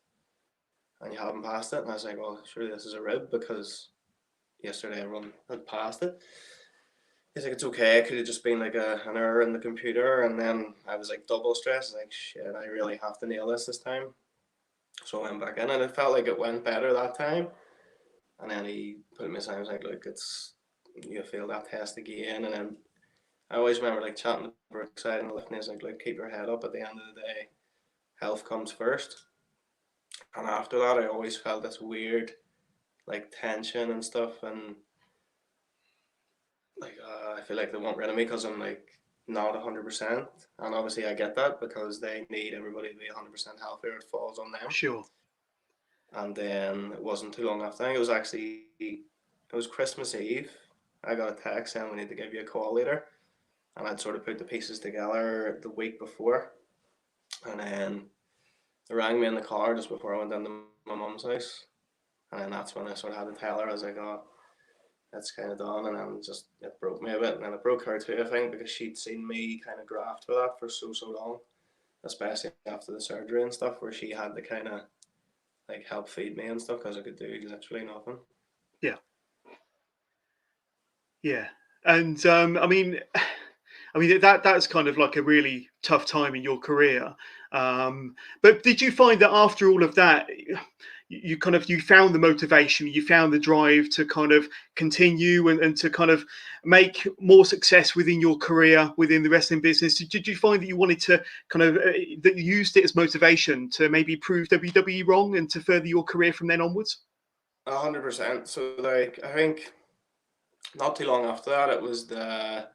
and you haven't passed it." And I was like, "Well, surely this is a rib because yesterday everyone had passed it." He's like, "It's okay. It could have just been like an error in the computer." And then I was like double stressed, like, shit, I really have to nail this time. So I went back in, and it felt like it went better that time. And then he put me aside and was like, "Look, you failed that test again." And then I always remember like chatting to Brookside and lifting. He's like, "Keep your head up. At the end of the day, health comes first." And after that, I always felt this weird like tension and stuff, and like I feel like they won't rid of me because I'm like not 100%. And obviously, I get that because they need everybody to be 100% healthy, or it falls on them. Sure. And then it wasn't too long after. I think it was Christmas Eve. I got a text saying we need to give you a call later, and I'd sort of put the pieces together the week before, and then they rang me in the car just before I went into my mum's house, and then that's when I sort of had to tell her. I was like, "Oh, that's kind of done," and then just it broke me a bit, and then it broke her too, I think, because she'd seen me kind of graft for that for so long, especially after the surgery and stuff, where she had to kind of like help feed me and stuff because I could do literally nothing. Yeah. Yeah. And I mean that's kind of like a really tough time in your career. But did you find that after all of that, you found the motivation, you found the drive to kind of continue and to kind of make more success within your career within the wrestling business? Did you find that you wanted to kind of that you used it as motivation to maybe prove WWE wrong and to further your career from then onwards? 100%. So like I think not too long after that, it was the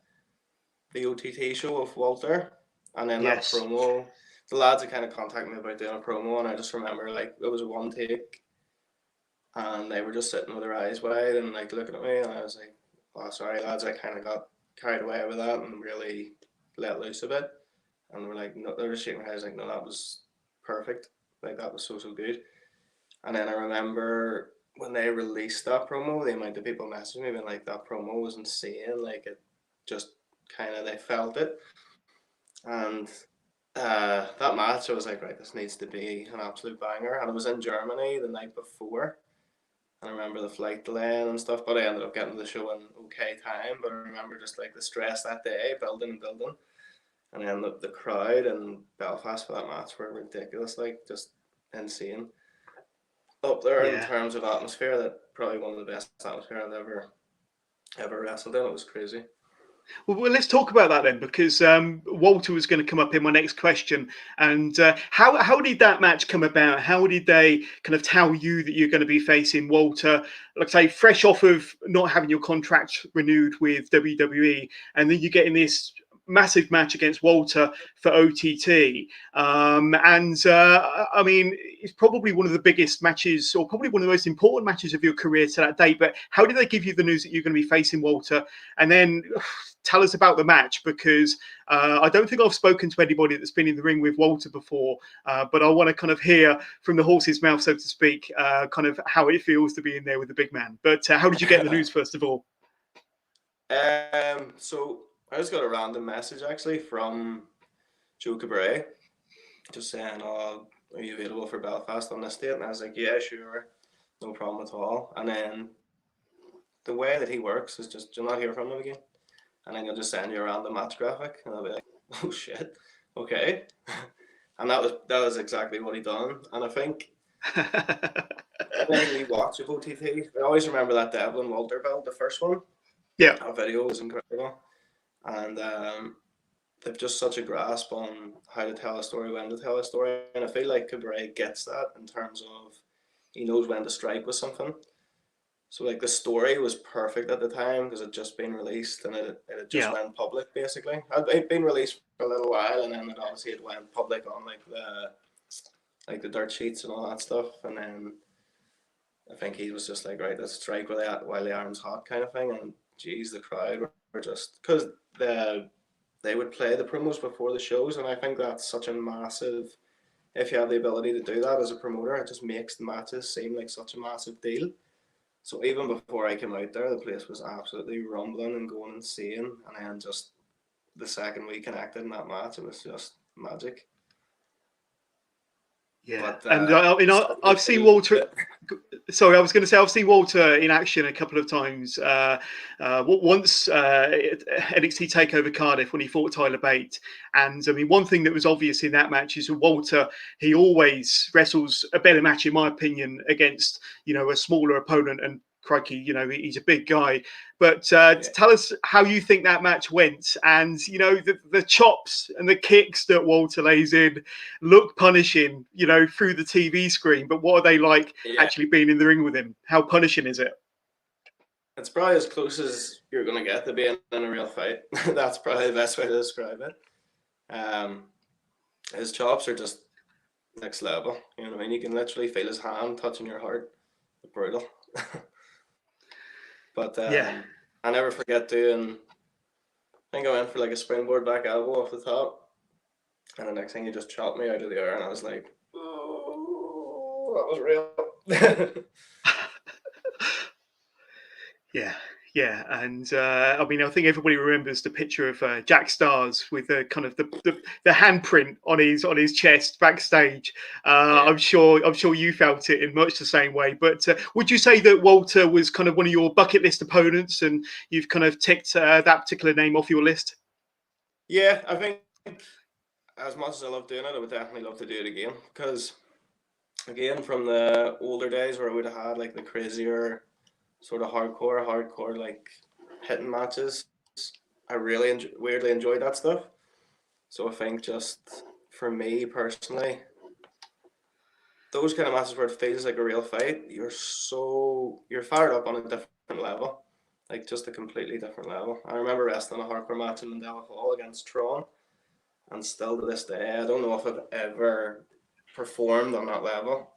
OTT show of Walter, and then that Yes. promo. The lads had kind of contacted me about doing a promo, and I just remember like it was a one take, and they were just sitting with their eyes wide and like looking at me, and I was like, "Oh, sorry, lads, I kind of got carried away with that and really let loose a bit." And they were like, "No," they were shaking their heads like, "No, that was perfect. Like that was so good." And then I remember when they released that promo, the amount of people messaging me being like, "That promo was insane. Like it just kind of they felt it." And that match, I was like, right, this needs to be an absolute banger. And I was in Germany the night before. And I remember the flight delaying and stuff, but I ended up getting to the show in okay time. But I remember just like the stress that day, building and building. And then the crowd in Belfast for that match were ridiculous, like just insane. Up there in Yeah. terms of atmosphere, that probably one of the best atmosphere I've ever wrestled in. It was crazy. Well, let's talk about that then, because Walter was going to come up in my next question. And how did that match come about? How did they kind of tell you that you're going to be facing Walter, like say, fresh off of not having your contract renewed with WWE, and then you get in this massive match against Walter for OTT? I mean, it's probably one of the biggest matches, or probably one of the most important matches of your career to that date. But how did they give you the news that you're going to be facing Walter? And then tell us about the match, because I don't think I've spoken to anybody that's been in the ring with Walter before, but I want to kind of hear from the horse's mouth, so to speak, kind of how it feels to be in there with the big man. But how did you get the news, first of all? So I just got a random message actually from Joe Cabret, just saying, "Oh, are you available for Belfast on this date?" And I was like, "Yeah, sure, no problem at all." And then the way that he works is just you'll not hear from him again, and then he'll just send you a random match graphic, and I'll be like, "Oh shit, okay." And that was exactly what he done. And I think when I rewatch of OTT, I always remember that Devlin Walter build, the first one. Yeah. That video was incredible, and they've just such a grasp on how to tell a story, when to tell a story, and I feel like Cabret gets that in terms of he knows when to strike with something. So like the story was perfect at the time because it had just been released and it had just Yeah. went public basically. It'd been released for a little while and then it went public on like the dirt sheets and all that stuff. And then I think he was just like, right, let's strike while the iron's hot kind of thing. And geez, the crowd were just because they would play the promos before the shows, and I think that's such a massive. If you have the ability to do that as a promoter, it just makes the matches seem like such a massive deal. So even before I came out there, the place was absolutely rumbling and going insane. And then just the second we connected in that match, it was just magic. Yeah, But and I mean, I've seen Walter. Sorry, I was going to say I've seen Walter in action a couple of times. Once NXT Takeover Cardiff when he fought Tyler Bate, and I mean, one thing that was obvious in that match is Walter. He always wrestles a better match, in my opinion, against a smaller opponent. And crikey, he's a big guy. But tell us how you think that match went, and the chops and the kicks that Walter lays in look punishing, through the TV screen. But what are they like actually being in the ring with him? How punishing is it? It's probably as close as you're going to get to being in a real fight. That's probably the best way to describe it. His chops are just next level. You know what I mean? You can literally feel his hand touching your heart. Brutal. But I never forget doing. I think I went for like a springboard back elbow off the top, and the next thing he just chopped me out of the air, and I was like, "Oh, that was real." Yeah, and I mean, I think everybody remembers the picture of Jack Stars with the kind of the handprint on his chest backstage. I'm sure you felt it in much the same way. But would you say that Walter was kind of one of your bucket list opponents, and you've kind of ticked that particular name off your list? Yeah, I think as much as I love doing it, I would definitely love to do it again because, again, from the older days where I would have had like the crazier sort of hardcore like hitting matches. I really weirdly enjoyed that stuff. So I think just for me personally, those kind of matches where it feels like a real fight, you're fired up on a different level, like just a completely different level. I remember wrestling a hardcore match in Mandela Hall against Tron, and still to this day, I don't know if I've ever performed on that level.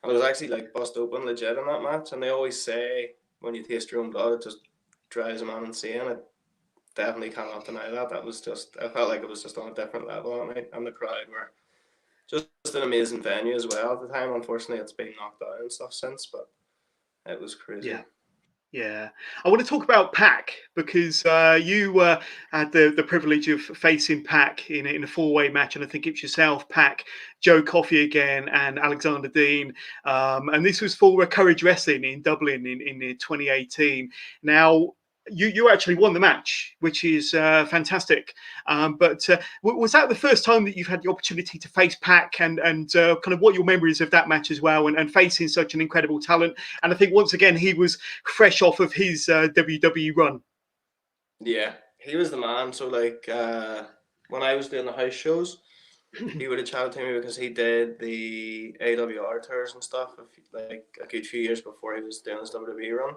And it was actually like bust open legit in that match, and they always say when you taste your own blood, it just drives a man insane. I definitely cannot deny that. I felt like it was just on a different level that night, and the crowd were just an amazing venue as well at the time. Unfortunately, it's been knocked down and stuff since, but it was crazy. Yeah, I want to talk about Pac because you had the privilege of facing Pac in a four-way match, and I think it's yourself, Pac, Joe Coffey again, and Alexander Dean, and this was for Courage Wrestling in Dublin in 2018. Now, you actually won the match, which is fantastic. But was that the first time that you've had the opportunity to face Pac, and kind of what your memories of that match as well, and facing such an incredible talent? And I think once again he was fresh off of his WWE run. Yeah, he was the man. So like when I was doing the house shows, he would have chatted to me because he did the AWR tours and stuff like a good few years before he was doing his WWE run,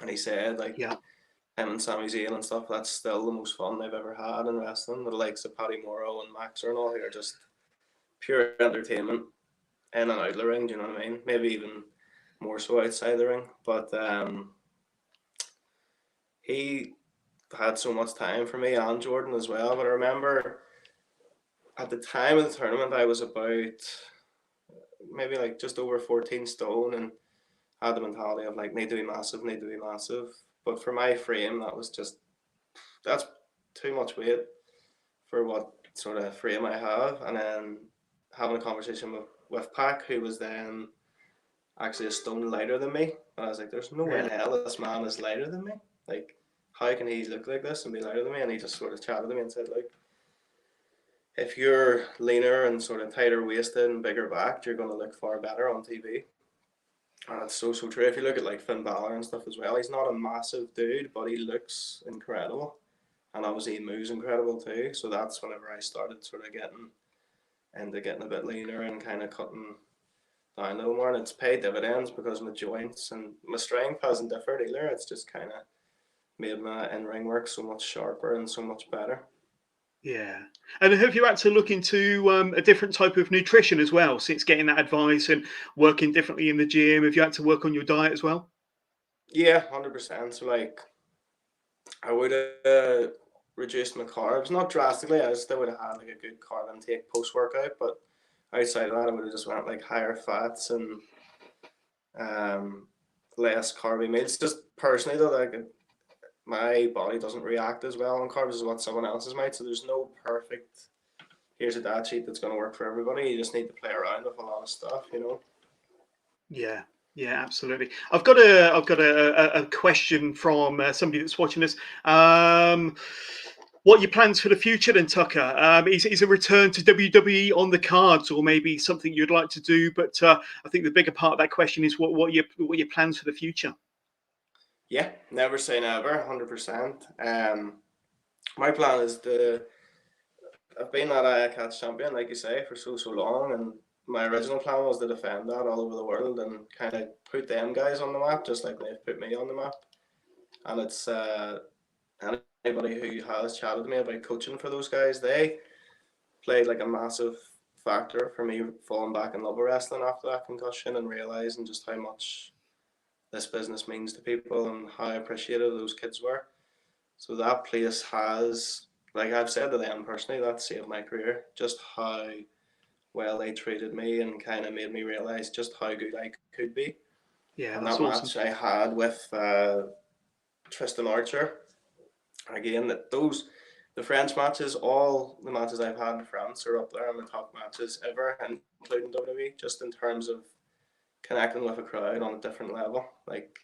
and he said like him and Sami Zayn and stuff, that's still the most fun they've ever had in wrestling. The likes of Paddy Morrow and Maxer and all who are just pure entertainment in and out of the ring, do you know what I mean? Maybe even more so outside the ring. But he had so much time for me and Jordan as well. But I remember at the time of the tournament I was about maybe like just over 14 stone and had the mentality of like need to be massive, need to be massive. But for my frame that's too much weight for what sort of frame I have. And then having a conversation with Pac, who was then actually a stone lighter than me. And I was like, there's no way in hell this man is lighter than me. Like, how can he look like this and be lighter than me? And he just sort of chatted to me and said, like, if you're leaner and sort of tighter waisted and bigger backed, you're going to look far better on TV. And it's so true. If you look at like Finn Balor and stuff as well, he's not a massive dude, but he looks incredible. And obviously he moves incredible too. So that's whenever I started sort of getting a bit leaner and kind of cutting I know more, and it's paid dividends because my joints and my strength hasn't differed either. It's just kind of made my in-ring work so much sharper and so much better. Yeah. And have you had to look into a different type of nutrition as well since getting that advice and working differently in the gym? Have you had to work on your diet as well? Yeah, 100%. So like, I would have reduced my carbs, not drastically. I still would have had like a good carb intake post workout, but outside of that, I would have just went like higher fats and um, less carby meals. Just personally though, like my body doesn't react as well on carbs as what someone else's might. So there's no perfect. Here's a dad sheet that's going to work for everybody. You just need to play around with a lot of stuff, you know. Yeah. Yeah, absolutely. I've got a question from somebody that's watching this. What are your plans for the future then, Tucker? Is a return to WWE on the cards, or maybe something you'd like to do? But I think the bigger part of that question is what are your plans for the future? Yeah, never say never, 100%. My plan is to. I've been that catch champion, like you say, for so long, and my original plan was to defend that all over the world and kind of put them guys on the map, just like they've put me on the map. And it's anybody who has chatted to me about coaching for those guys, they played like a massive factor for me falling back in love with wrestling after that concussion and realizing just how much this business means to people and how appreciative those kids were. So that place has, like I've said to them personally, that saved my career. Just how well they treated me and kind of made me realize just how good I could be. Yeah, And that's that awesome. match I had with Tristan Archer, again, the French matches, all the matches I've had in France are up there on the top matches ever, including WWE, just in terms of connecting with a crowd on a different level. Like,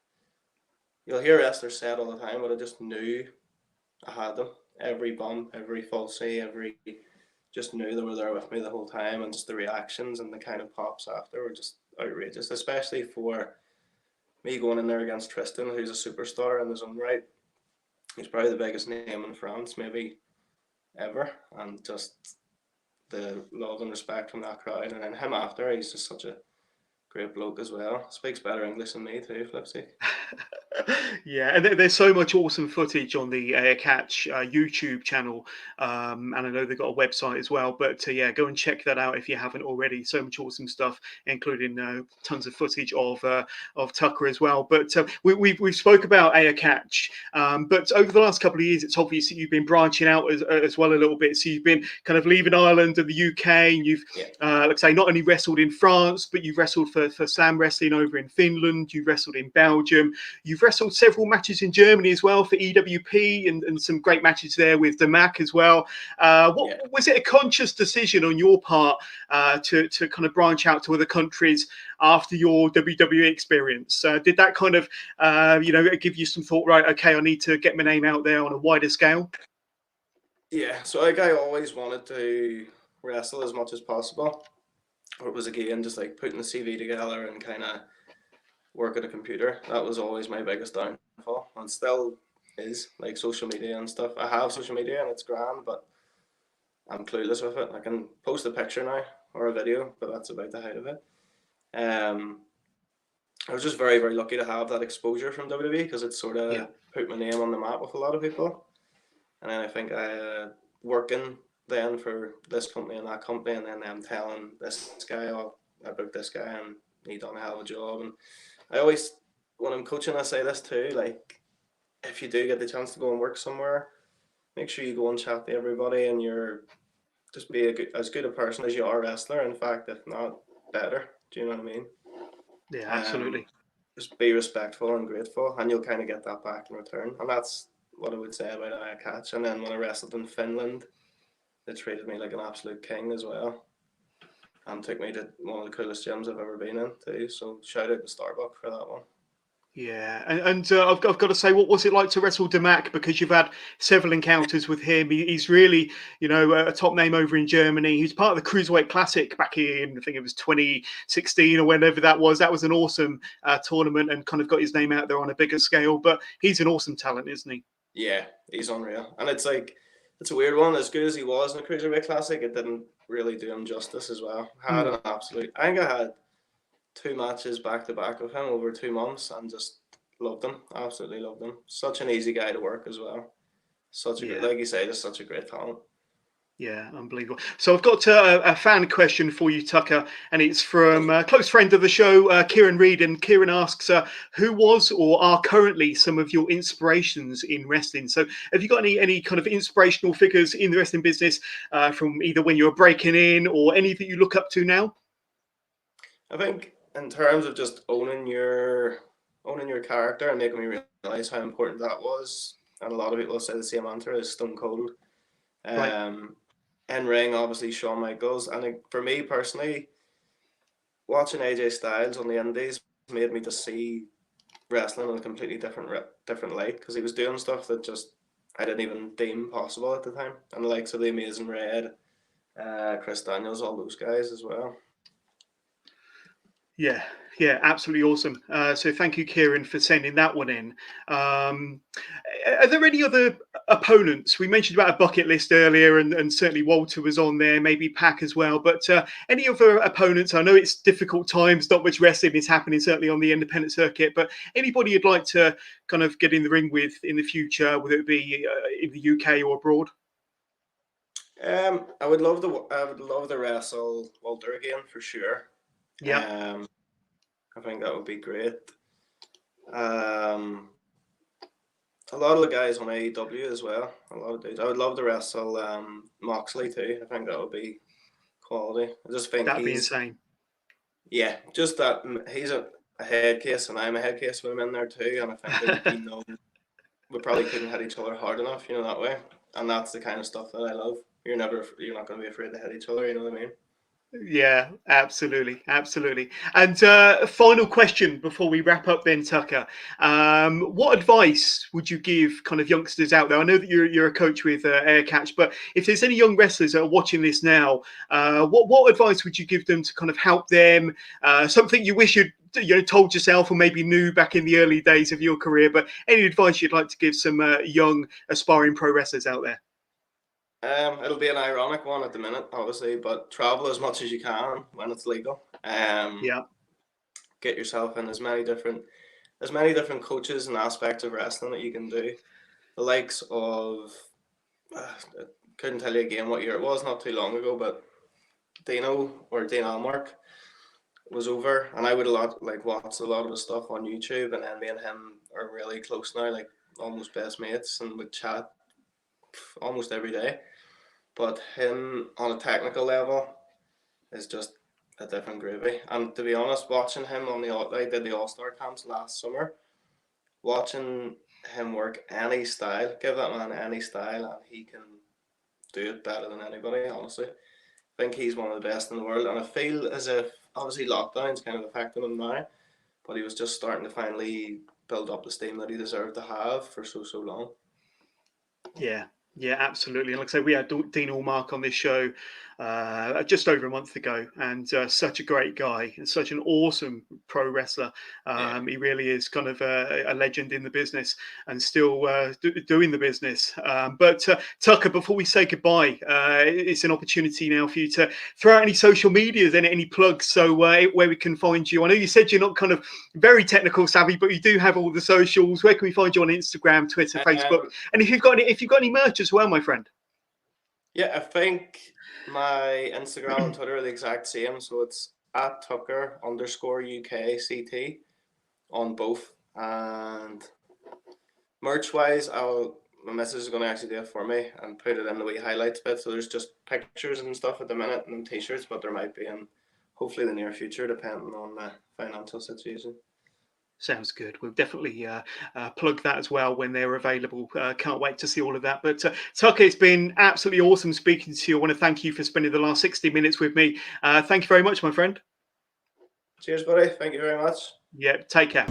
you'll hear wrestlers say it all the time, but I just knew I had them. Every bump, every falsie, just knew they were there with me the whole time, and just the reactions and the kind of pops after were just outrageous, especially for me going in there against Tristan, who's a superstar in his own right. He's probably the biggest name in France, maybe ever, and just the love and respect from that crowd, and then him after, he's just such a great bloke as well. Speaks better English than me too, Flipsy. Yeah, and there's so much awesome footage on the Catch YouTube channel, and I know they've got a website as well. But yeah, go and check that out if you haven't already. So much awesome stuff, including tons of footage of Tucker as well. But we've spoke about Catch, but over the last couple of years, it's obvious that you've been branching out as well a little bit. So you've been kind of leaving Ireland and the UK, and you've like I say, not only wrestled in France, but you've wrestled for Slam Wrestling over in Finland. You've wrestled in Belgium. You've wrestled several matches in Germany as well for EWP, and some great matches there with Damo as well. Was it a conscious decision on your part to kind of branch out to other countries after your WWE experience? Did that kind of give you some thought? Right, okay, I need to get my name out there on a wider scale. Yeah, so like I always wanted to wrestle as much as possible. It was again just like putting the CV together and kind of work at a computer. That was always my biggest downfall, and still is, like social media and stuff. I have social media and it's grand, but I'm clueless with it. I can post a picture now or a video, but that's about the height of it. Um, I was just very, very lucky to have that exposure from WWE because it sort of put my name on the map with a lot of people. And then I think I working then for this company and that company, and then them telling this guy, oh, I booked this guy and he done a hell of a job. And I always, when I'm coaching, I say this too, like, if you do get the chance to go and work somewhere, make sure you go and chat to everybody and you're just be as good a person as you are a wrestler. In fact, if not better. Do you know what I mean? Yeah, absolutely. Just be respectful and grateful, and you'll kind of get that back in return. And that's what I would say about Catch. And then when I wrestled in Finland, they treated me like an absolute king as well, and took me to one of the coolest gyms I've ever been in too. So shout out to Starbuck for that one. Yeah, and I've got to say, what was it like to wrestle Damo? Because you've had several encounters with him. He's really, a top name over in Germany. He's part of the Cruiserweight Classic back in, I think it was 2016 or whenever that was. That was an awesome tournament and kind of got his name out there on a bigger scale. But he's an awesome talent, isn't he? Yeah, he's unreal. And it's like, it's a weird one. As good as he was in the Cruiserweight Classic, it didn't really do him justice as well. I think I had 2 matches back to back with him over 2 months and just loved him. Absolutely loved him. Such an easy guy to work as well. Such a great, like you say, just such a great talent. Yeah, unbelievable. So I've got a fan question for you, Tucker, and it's from a close friend of the show, Kieran Reid. And Kieran asks, who was or are currently some of your inspirations in wrestling? So have you got any kind of inspirational figures in the wrestling business from either when you were breaking in or any that you look up to now? I think in terms of just owning your character and making me realize how important that was, and a lot of people say the same answer, is Stone Cold. Right. In ring, obviously Shawn Michaels, and for me personally, watching AJ Styles on the Indies made me just see wrestling in a completely different light, because he was doing stuff that just I didn't even deem possible at the time, and the likes of the Amazing Red, Chris Daniels, all those guys as well. Yeah, absolutely awesome. So thank you, Kieran, for sending that one in. Are there any other opponents? We mentioned about a bucket list earlier, and certainly Walter was on there, maybe Pac as well. But any other opponents? I know it's difficult times, not much wrestling is happening, certainly on the independent circuit. But anybody you'd like to kind of get in the ring with in the future, whether it be in the UK or abroad? I would love to wrestle Walter again for sure. Yeah. I think that would be great. A lot of the guys on AEW as well. A lot of dudes. I would love to wrestle Moxley too. I think that would be quality. I just think That'd be insane. Yeah, just that he's a head case and I'm a head case with him in there too, and I think it would be known. We probably couldn't hit each other hard enough, that way. And that's the kind of stuff that I love. You're not going to be afraid to hit each other. You know what I mean? Yeah, absolutely. And final question before we wrap up then, Tucker. What advice would you give kind of youngsters out there? I know that you're a coach with Air Catch, but if there's any young wrestlers that are watching this now, what advice would you give them to kind of help them? Something you wish you'd told yourself or maybe knew back in the early days of your career, but any advice you'd like to give some young aspiring pro wrestlers out there? It'll be an ironic one at the minute, obviously, but travel as much as you can when it's legal. Yeah. Get yourself in as many different coaches and aspects of wrestling that you can do. The likes of I couldn't tell you again what year it was, not too long ago, but Dano or Dean Almark was over, and I would watch a lot of his stuff on YouTube, and then me and him are really close now, like almost best mates, and would chat almost every day. But him on a technical level is just a different gravy. And to be honest, watching him I did the All-Star camps last summer, watching him work any style, give that man any style, and he can do it better than anybody, honestly. I think he's one of the best in the world, and I feel as if, obviously lockdown's kind of affecting him now, but he was just starting to finally build up the steam that he deserved to have for so long. Yeah, absolutely. And like I say, we had Dean Allmark on this show just over a month ago, and such a great guy and such an awesome pro wrestler. He really is kind of a legend in the business and still doing the business. But Tucker, before we say goodbye, it's an opportunity now for you to throw out any social medias and any plugs, so where we can find you. I know you said you're not kind of very technical savvy, but you do have all the socials. Where can we find you on Instagram, Twitter, Facebook? And if you've got any merch as well, my friend. Yeah, I think my Instagram and Twitter are the exact same, so it's at @Tucker_UK CT on both. And merch wise, my missus is going to actually do it for me and put it in the wee highlights bit. So there's just pictures and stuff at the minute and t-shirts, but there might be in hopefully the near future, depending on the financial situation. Sounds good. We'll definitely plug that as well when they're available. Can't wait to see all of that. But Tucker, it's been absolutely awesome speaking to you. I want to thank you for spending the last 60 minutes with me. Thank you very much, my friend. Cheers, buddy. Thank you very much. Yeah, take care.